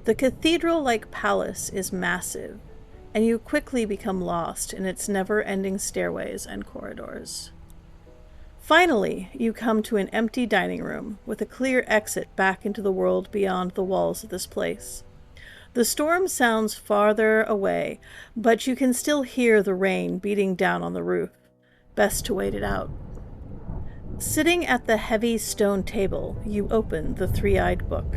The cathedral-like palace is massive, and you quickly become lost in its never-ending stairways and corridors. Finally, you come to an empty dining room with a clear exit back into the world beyond the walls of this place. The storm sounds farther away, but you can still hear the rain beating down on the roof. Best to wait it out. Sitting at the heavy stone table, you open the three-eyed book.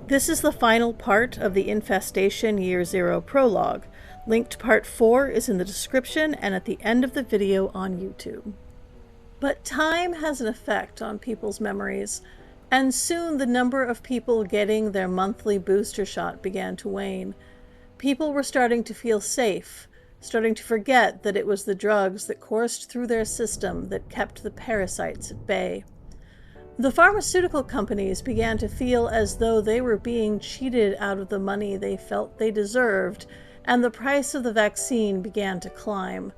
This is the final part of the Infestation Year Zero prologue. Linked part 4 is in the description and at the end of the video on YouTube. But time has an effect on people's memories, and soon the number of people getting their monthly booster shot began to wane. People were starting to feel safe, starting to forget that it was the drugs that coursed through their system that kept the parasites at bay. The pharmaceutical companies began to feel as though they were being cheated out of the money they felt they deserved, and the price of the vaccine began to climb.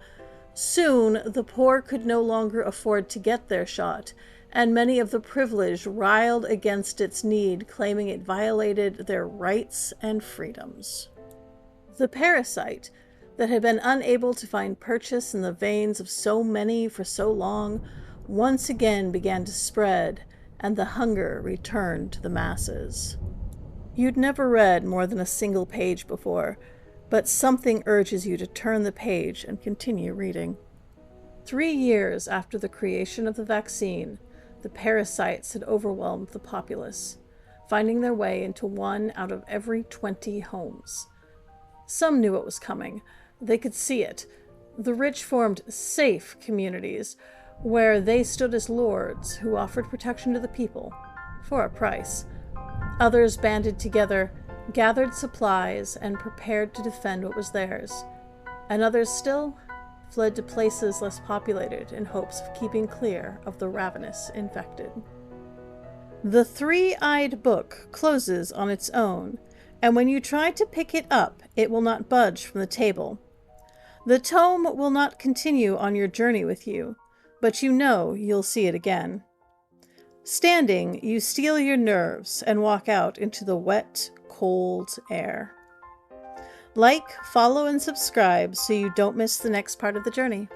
Soon, the poor could no longer afford to get their shot, and many of the privileged riled against its need, claiming it violated their rights and freedoms. The parasite, that had been unable to find purchase in the veins of so many for so long, once again began to spread, and the hunger returned to the masses. You'd never read more than a single page before, but something urges you to turn the page and continue reading. 3 years after the creation of the vaccine, the parasites had overwhelmed the populace, finding their way into 1 out of every 20 homes. Some knew it was coming. They could see it. The rich formed safe communities, where they stood as lords who offered protection to the people, for a price. Others banded together, gathered supplies, and prepared to defend what was theirs. And others still fled to places less populated in hopes of keeping clear of the ravenous infected. The three-eyed book closes on its own, and when you try to pick it up, it will not budge from the table. The tome will not continue on your journey with you, but you know you'll see it again. Standing, you steel your nerves and walk out into the wet, cold air. Like, follow, and subscribe so you don't miss the next part of the journey.